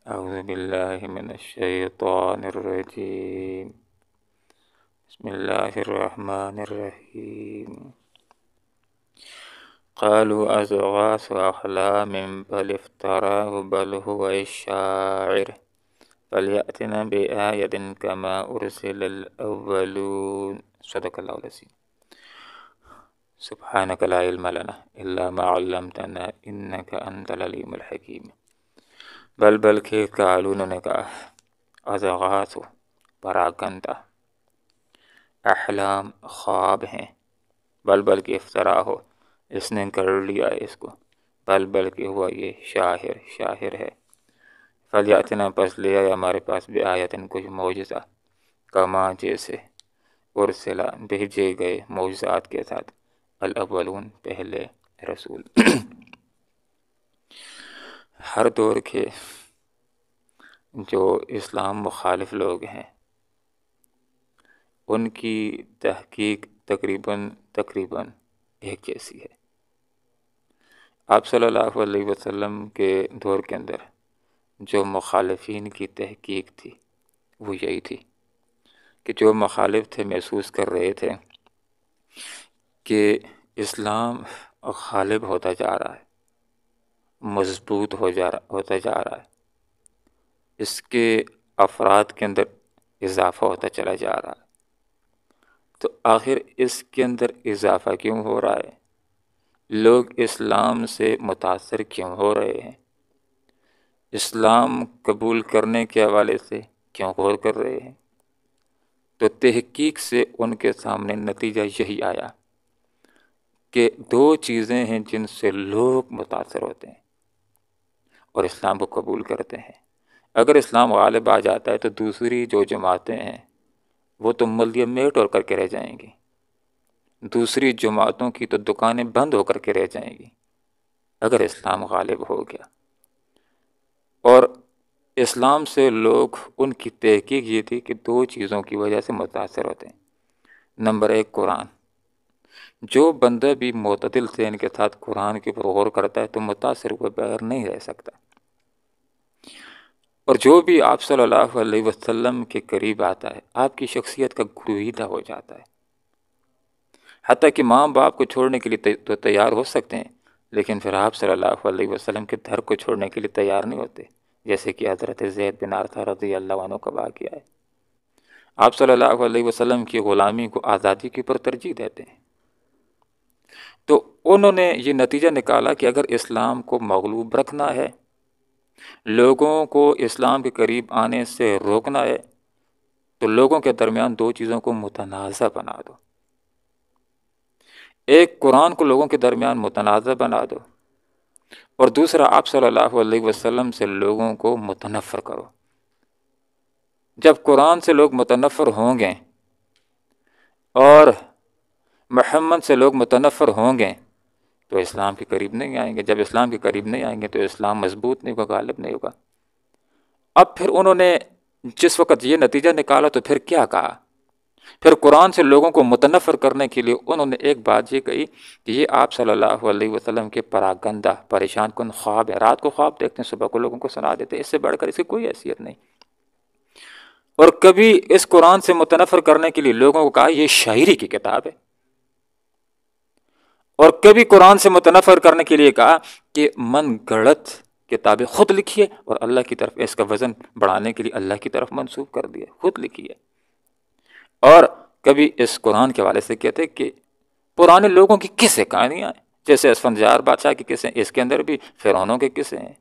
أعوذ بالله من الشيطان الرجيم. بسم الله الرحمن الرحيم. قالوا أضغاث أحلام بل افتراه بل هو الشاعر فليأتنا بآية كما أرسل الأولون. صدق الله العظيم. سبحانك لا علم لنا إلا ما علمتنا إنك أنت العليم الحكيم. بل کے قالون نے کہا اضغاث پراگندہ، احلام خواب ہیں، بل کی افطرا ہو اس نے کر لیا اس کو، بل کہ ہوا یہ شاعر ہے، فلیاتنا پس لے آیا ہمارے پاس بھی آیتن کچھ معجزہ، کما جیسے ارسلا بھیجے گئے معجزات کے ساتھ الاولون پہلے رسول۔ ہر دور کے جو اسلام مخالف لوگ ہیں ان کی تحقیق تقریباً ایک جیسی ہے۔ آپ صلی اللہ علیہ وسلم کے دور کے اندر جو مخالفین کی تحقیق تھی وہ یہی تھی کہ جو مخالف تھے محسوس کر رہے تھے کہ اسلام غالب ہوتا جا رہا ہے، مضبوط ہوتا جا رہا ہے، اس کے افراد کے اندر اضافہ ہوتا چلا جا رہا ہے، تو آخر اس کے اندر اضافہ کیوں ہو رہا ہے؟ لوگ اسلام سے متاثر کیوں ہو رہے ہیں؟ اسلام قبول کرنے کے حوالے سے کیوں غور کر رہے ہیں؟ تو تحقیق سے ان کے سامنے نتیجہ یہی آیا کہ دو چیزیں ہیں جن سے لوگ متاثر ہوتے ہیں اور اسلام کو قبول کرتے ہیں۔ اگر اسلام غالب آ جاتا ہے تو دوسری جو جماعتیں ہیں وہ تو ملیہ میٹ ہو کر کے رہ جائیں گی، دوسری جماعتوں کی تو دکانیں بند ہو کر کے رہ جائیں گی اگر اسلام غالب ہو گیا۔ اور اسلام سے لوگ، ان کی تحقیق یہ تھی کہ دو چیزوں کی وجہ سے متاثر ہوتے ہیں۔ نمبر ایک، قرآن۔ جو بندہ بھی معتدل ذہن کے ساتھ قرآن کے اوپر غور کرتا ہے تو متاثر ہوئے بغیر نہیں رہ سکتا، اور جو بھی آپ صلی اللہ علیہ وسلم کے قریب آتا ہے آپ کی شخصیت کا گرویدہ ہو جاتا ہے۔ حتیٰ کہ ماں باپ کو چھوڑنے کے لیے تو تیار ہو سکتے ہیں، لیکن پھر آپ صلی اللہ علیہ وسلم کے گھر کو چھوڑنے کے لیے تیار نہیں ہوتے، جیسے کہ حضرت زید بن حارثہ رضی اللہ عنہ کا واقعہ ہے۔ آپ صلی اللہ علیہ وسلم کی غلامی کو آزادی کے اوپر ترجیح دیتے ہیں۔ تو انہوں نے یہ نتیجہ نکالا کہ اگر اسلام کو مغلوب رکھنا ہے، لوگوں کو اسلام کے قریب آنے سے روکنا ہے، تو لوگوں کے درمیان دو چیزوں کو متنازع بنا دو۔ ایک، قرآن کو لوگوں کے درمیان متنازع بنا دو، اور دوسرا، آپ صلی اللہ علیہ وسلم سے لوگوں کو متنفر کرو۔ جب قرآن سے لوگ متنفر ہوں گے اور محمد سے لوگ متنفر ہوں گے تو اسلام کے قریب نہیں آئیں گے۔ جب اسلام کے قریب نہیں آئیں گے تو اسلام مضبوط نہیں ہوگا، غالب نہیں ہوگا۔ اب پھر انہوں نے جس وقت یہ نتیجہ نکالا تو پھر کیا کہا؟ پھر قرآن سے لوگوں کو متنفر کرنے کے لیے انہوں نے ایک بات یہ کہی کہ یہ آپ صلی اللہ علیہ وسلم کے پراگندہ، پریشان کن خواب ہے، رات کو خواب دیکھتے ہیں، صبح کو لوگوں کو سنا دیتے ہیں، اس سے بڑھ کر اس کی کوئی حیثیت نہیں۔ اور کبھی اس قرآن سے متنفر کرنے کے لیے لوگوں کو کہا یہ شاعری کی کتاب ہے، اور کبھی قرآن سے متنفر کرنے کے لیے کہا کہ من گڑت کتابیں خود لکھیے اور اللہ کی طرف اس کا وزن بڑھانے کے لیے اللہ کی طرف منسوب کر دیے، خود لکھیے۔ اور کبھی اس قرآن کے حوالے سے کہتے کہ پرانے لوگوں کی قصے کہانیاں ہیں، جیسے اسفندیار بادشاہ کے قصے، اس کے اندر بھی فرعونوں کے قصے ہیں،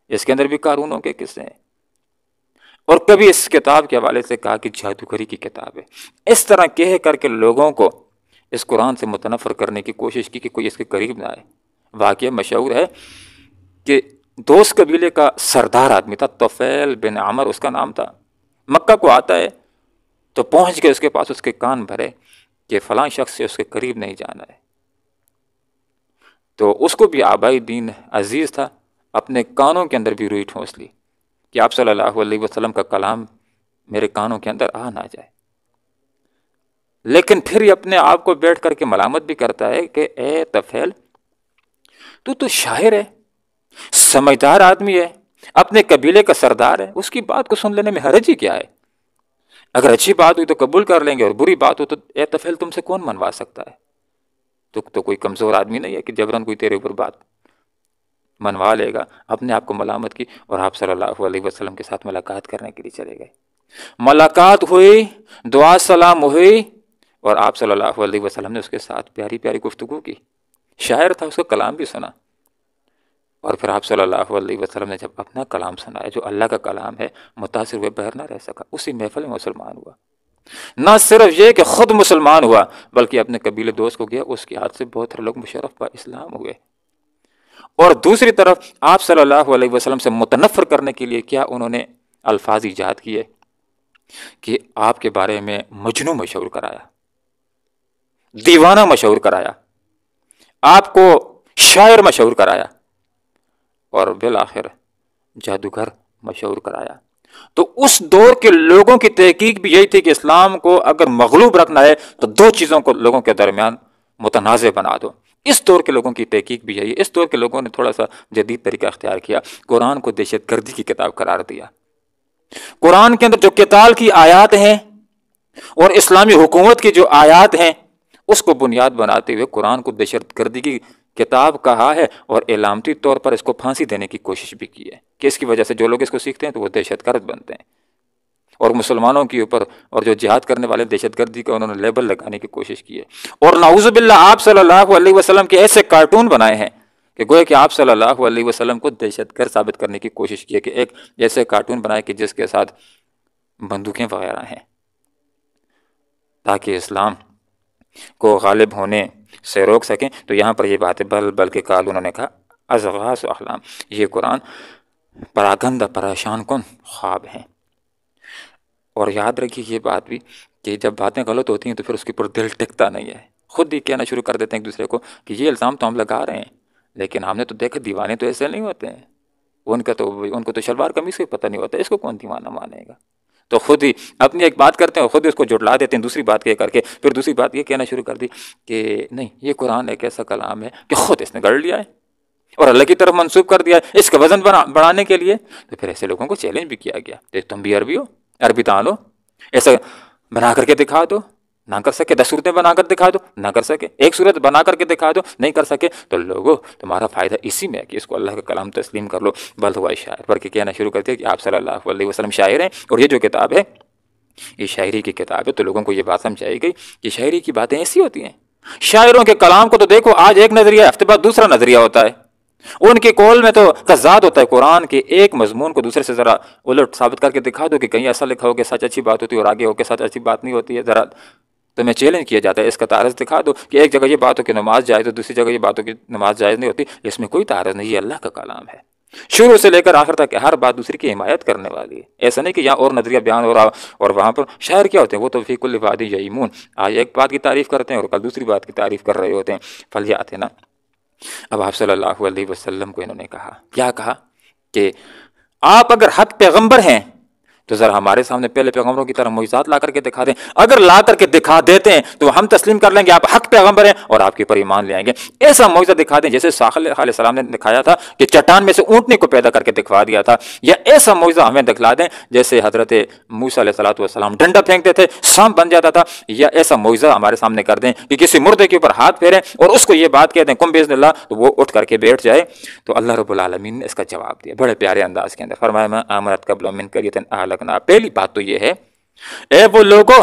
اس کے اندر بھی قارونوں کے قصے ہیں۔ اور کبھی اس کتاب کے حوالے سے کہا کہ جادوگری کی کتاب ہے۔ اس طرح کہہ کر کے لوگوں کو اس قرآن سے متنفر کرنے کی کوشش کی کہ کوئی اس کے قریب نہ آئے۔ واقعہ مشہور ہے کہ دوست قبیلے کا سردار آدمی تھا، طفیل بن عمر اس کا نام تھا، مکہ کو آتا ہے تو پہنچ کے اس کے پاس اس کے کان بھرے کہ فلاں شخص سے اس کے قریب نہیں جانا ہے۔ تو اس کو بھی آبائی دین عزیز تھا، اپنے کانوں کے اندر بھی روئی ٹھونس لی کہ آپ صلی اللہ علیہ وسلم کا کلام میرے کانوں کے اندر آ نہ جائے۔ لیکن پھر یہ اپنے آپ کو بیٹھ کر کے ملامت بھی کرتا ہے کہ اے طفیل، تو شاعر ہے، سمجھدار آدمی ہے، اپنے قبیلے کا سردار ہے، اس کی بات کو سن لینے میں حرج ہی کیا ہے؟ اگر اچھی بات ہوئی تو قبول کر لیں گے، اور بری بات ہو تو اے طفیل تم سے کون منوا سکتا ہے؟ تو کوئی کمزور آدمی نہیں ہے کہ جبراً کوئی تیرے اوپر بات منوا لے گا۔ اپنے آپ کو ملامت کی، اور آپ صلی اللہ علیہ وسلم کے ساتھ ملاقات کرنے کے لیے چلے گئے۔ ملاقات ہوئی، دعا سلام ہوئی، اور آپ صلی اللہ علیہ وسلم نے اس کے ساتھ پیاری پیاری گفتگو کی۔ شاعر تھا، اس کا کلام بھی سنا، اور پھر آپ صلی اللہ علیہ وسلم نے جب اپنا کلام سنایا جو اللہ کا کلام ہے، متاثر ہوئے بہر نہ رہ سکا، اسی محفل میں مسلمان ہوا۔ نہ صرف یہ کہ خود مسلمان ہوا، بلکہ اپنے قبیلے دوست کو گیا، اس کے ہاتھ سے بہت لوگ مشرف با اسلام ہوئے۔ اور دوسری طرف آپ صلی اللہ علیہ وسلم سے متنفر کرنے کے لیے کیا انہوں نے الفاظ ایجاد کیے کہ آپ کے بارے میں مجنون مشہور کرایا، دیوانہ مشہور کرایا، آپ کو شاعر مشہور کرایا، اور بالآخر جادوگر مشہور کرایا۔ تو اس دور کے لوگوں کی تحقیق بھی یہی تھی کہ اسلام کو اگر مغلوب رکھنا ہے تو دو چیزوں کو لوگوں کے درمیان متنازع بنا دو۔ اس دور کے لوگوں کی تحقیق بھی یہی ہے۔ اس دور کے لوگوں نے تھوڑا سا جدید طریقہ اختیار کیا، قرآن کو دہشت گردی کی کتاب قرار دیا۔ قرآن کے اندر جو قتال کی آیات ہیں اور اسلامی حکومت کی جو آیات ہیں، اس کو بنیاد بناتے ہوئے قرآن کو دہشت گردی کی کتاب کہا ہے، اور علامتی طور پر اس کو پھانسی دینے کی کوشش بھی کی ہے کہ اس کی وجہ سے جو لوگ اس کو سیکھتے ہیں تو وہ دہشت گرد بنتے ہیں، اور مسلمانوں کے اوپر اور جو جہاد کرنے والے دہشت گردی کا انہوں نے لیبل لگانے کی کوشش کی ہے۔ اور نعوذ باللہ آپ صلی اللہ علیہ وسلم کے ایسے کارٹون بنائے ہیں کہ گویا کہ آپ صلی اللہ علیہ وسلم کو دہشت گرد ثابت کرنے کی کوشش کی ہے، کہ ایک ایسے کارٹون بنائے کہ جس کے ساتھ بندوقیں وغیرہ ہیں، تاکہ اسلام کو غالب ہونے سے روک سکیں۔ تو یہاں پر یہ بات ہے، بلکہ کال انہوں نے کہا اضغاث احلام، یہ قرآن پراگندہ پریشان کن خواب ہیں۔ اور یاد رکھیے یہ بات بھی کہ جب باتیں غلط ہوتی ہیں تو پھر اس کے اوپر دل ٹکتا نہیں ہے، خود ہی کہنا شروع کر دیتے ہیں ایک دوسرے کو کہ یہ الزام تو ہم لگا رہے ہیں، لیکن ہم نے تو دیکھا دیوانے تو ایسے نہیں ہوتے ہیں، ان کو تو شلوار قمیص سے پتہ نہیں ہوتا، اس کو کون دیوانہ مانے گا؟ تو خود ہی اپنی ایک بات کرتے ہیں اور خود ہی اس کو جھٹلا دیتے ہیں دوسری بات کر کے، پھر دوسری بات یہ کہنا شروع کر دی کہ نہیں، یہ قرآن ایک ایسا کلام ہے کہ خود اس نے گڑھ لیا ہے اور اللہ کی طرف منسوب کر دیا ہے اس کا وزن بڑھانے کے لیے۔ تو پھر ایسے لوگوں کو چیلنج بھی کیا گیا کہ تم بھی عربی ہو، عربی دان ہو، ایسا بنا کر کے دکھا دو، نہ کر سکے 10 صورتیں بنا کر دکھا دو، نہ کر سکے ایک صورت بنا کر کے دکھا دو، نہیں کر سکے تو لوگوں تمہارا فائدہ اسی میں ہے کہ اس کو اللہ کا کلام تسلیم کر لو، بل ہوا شاعر، پر کہنا شروع کر دیا کہ آپ صلی اللہ علیہ وسلم شاعر ہیں، اور یہ جو کتاب ہے یہ شاعری کی کتاب ہے۔ تو لوگوں کو یہ بات سمجھائی گئی کہ شاعری کی باتیں ایسی ہوتی ہیں۔ شاعروں کے کلام کو تو دیکھو، آج ایک نظریہ، ہفتے بعد دوسرا نظریہ ہوتا ہے، ان کے قول میں تو تضاد ہوتا ہے۔ قرآن کے ایک مضمون کو دوسرے سے ذرا الٹ ثابت کر کے دکھا دو کہ کہیں ایسا لکھا ہو کہ سچ اچھی بات ہوتی ہے اور آگے ہو کے سچ اچھی بات نہیں ہوتی ہے، ذرا تمہیں چیلنج کیا جاتا ہے، اس کا تعارض دکھا دو کہ ایک جگہ یہ بات ہو کہ نماز جائز ہے، دوسری جگہ یہ بات ہو کہ نماز جائز نہیں ہوتی، اس میں کوئی تعارض نہیں، یہ اللہ کا کلام ہے، شروع سے لے کر آخر تک ہر بات دوسری کی حمایت کرنے والی ہے۔ ایسا نہیں کہ یہاں اور نظریہ بیان ہو رہا اور وہاں پر شاعر کیا ہوتے ہیں، وہ تو فی کل وادی یعیمون، آج ایک بات کی تعریف کرتے ہیں اور کل دوسری بات کی تعریف کر رہے ہوتے ہیں۔ فلیاتنا، اب آپ صلی اللہ علیہ وسلم کو انہوں نے کہا، کیا کہا کہ آپ اگر حق پیغمبر ہیں تو ذرا ہمارے سامنے پہلے پیغمبروں کی طرح معجزات لا کر کے دکھا دیں، اگر لا کر کے دکھا دیتے ہیں تو ہم تسلیم کر لیں گے آپ حق پیغمبر ہیں اور آپ کے پر ایمان لے آئیں گے۔ ایسا معجزہ دکھا دیں جیسے صالح علیہ السلام نے دکھایا تھا کہ چٹان میں سے اونٹنے کو پیدا کر کے دکھوا دیا تھا، یا ایسا معجزہ ہمیں دکھلا دیں جیسے حضرت موسیٰ علیہ السلام ڈنڈا پھینکتے تھے سانپ بن جاتا تھا، یا ایسا معجزہ ہمارے سامنے کر دیں کہ کسی مردے کے اوپر ہاتھ پھیریں اور اس کو یہ بات کہہ دیں کم باذن اللہ تو وہ اٹھ کر کے بیٹھ جائے۔ تو اللہ رب العالمین نے اس کا جواب دیا بڑے پیارے انداز کے اندر، فرمایا ما آمنت قبل من قریۃ اہلکناھا۔ پہلی بات تو یہ ہے، اے وہ لوگوں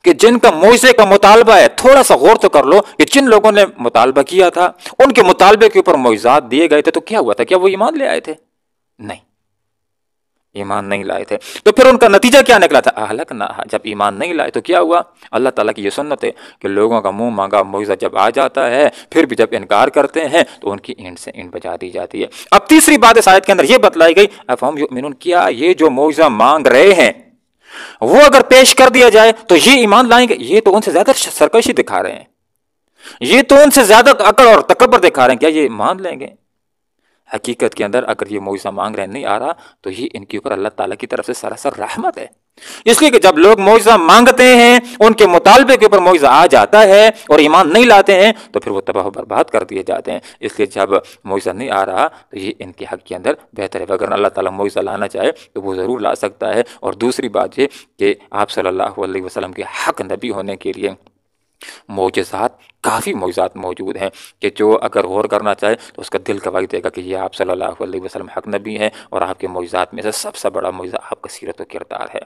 کہ جن کا معجزے کا مطالبہ ہے، تھوڑا سا غور تو کر لو کہ جن لوگوں نے مطالبہ کیا تھا ان کے مطالبے کے اوپر معجزات دیے گئے تھے تو کیا ہوا تھا؟ کیا وہ ایمان لے آئے تھے؟ نہیں، ایمان نہیں لائے تھے۔ تو پھر ان کا نتیجہ کیا نکلا تھا؟ اہلکناھا، جب ایمان نہیں لائے تو کیا ہوا؟ اللہ تعالیٰ کی یہ سنت ہے کہ لوگوں کا منہ مانگا معجزہ جب آ جاتا ہے پھر بھی جب انکار کرتے ہیں تو ان کی اینٹ سے اینٹ بجا دی جاتی ہے۔ اب تیسری بات اس آیت کے اندر یہ بتلائی گئی، افہم یؤمنون، کیا یہ جو معجزہ مانگ رہے ہیں وہ اگر پیش کر دیا جائے تو یہ ایمان لائیں گے؟ یہ تو ان سے زیادہ سرکشی دکھا رہے ہیں، یہ تو ان سے زیادہ عقل اور تکبر دکھا رہے ہیں، کیا یہ مان لیں گے؟ حقیقت کے اندر اگر یہ معجزہ مانگ رہے نہیں آ رہا تو یہ ان کے اوپر اللہ تعالیٰ کی طرف سے سراسر رحمت ہے۔ اس لیے کہ جب لوگ معجزہ مانگتے ہیں، ان کے مطالبے کے اوپر معجزہ آ جاتا ہے اور ایمان نہیں لاتے ہیں تو پھر وہ تباہ و برباد کر دیے جاتے ہیں۔ اس لیے جب معجزہ نہیں آ رہا تو یہ ان کے حق کے اندر بہتر ہے، اگر اللہ تعالیٰ معجزہ لانا چاہے تو وہ ضرور لا سکتا ہے۔ اور دوسری بات یہ کہ آپ صلی اللہ علیہ وسلم کے حق نبی ہونے کے لیے معجزات، کافی معجزات موجود ہیں کہ جو اگر غور کرنا چاہے تو اس کا دل گواہی دے گا کہ یہ آپ صلی اللہ علیہ وسلم حق نبی ہیں۔ اور آپ کے معجزات میں سے سب سے بڑا معجزہ آپ کا سیرت و کردار ہے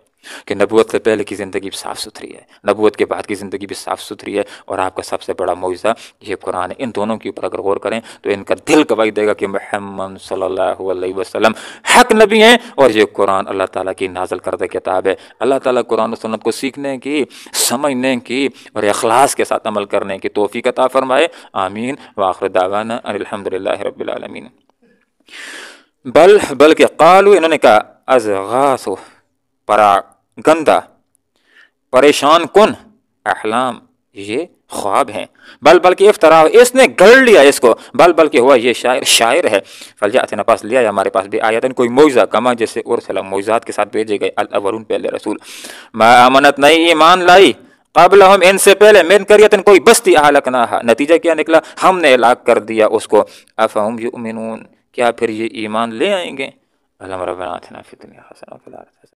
کہ نبوت سے پہلے کی زندگی بھی صاف ستھری ہے، نبوت کے بعد کی زندگی بھی صاف ستھری ہے، اور آپ کا سب سے بڑا معجزہ یہ قرآن ہے۔ ان دونوں کے اوپر اگر غور کریں تو ان کا دل گواہی دے گا کہ محمد صلی اللہ علیہ وسلم حق نبی ہیں، اور یہ قرآن اللہ تعالیٰ کی نازل کردہ کتاب ہے۔ اللہ تعالیٰ قرآن و سنت کو سیکھنے کی، سمجھنے کی اور اخلاص کے ساتھ عمل کرنے کی توفیق عطا فرمائے، آمین۔ وآخر دعوانا ان الحمد للہ رب العالمین۔ بلکہ قالو، انہوں نے کہا، اضغاث، پراگندہ، پریشان کن، احلام، یہ خواب ہیں، بلکہ افطرا، اس نے گڑ لیا اس کو، بلکہ ہوا یہ شاعر ہے۔ فلیاتنا، پاس لیا ہے ہمارے پاس بھی آیتن، کوئی معجزہ، کما جیسے ارسل، معجزات کے ساتھ بھیجے گئے، الاولون، پہلے رسول، ما آمنت، نہیں ایمان لائی، قبلہم، ان سے پہلے، من قریۃ، کوئی بستی، اہلکناہا، نتیجہ کیا نکلا، ہم نے ہلاک کر دیا اس کو، افہم یؤمنون، کیا پھر یہ ایمان لے آئیں گے؟ اللہم ربنا آتنا فی الدنیا حسنہ وفی الآخرۃ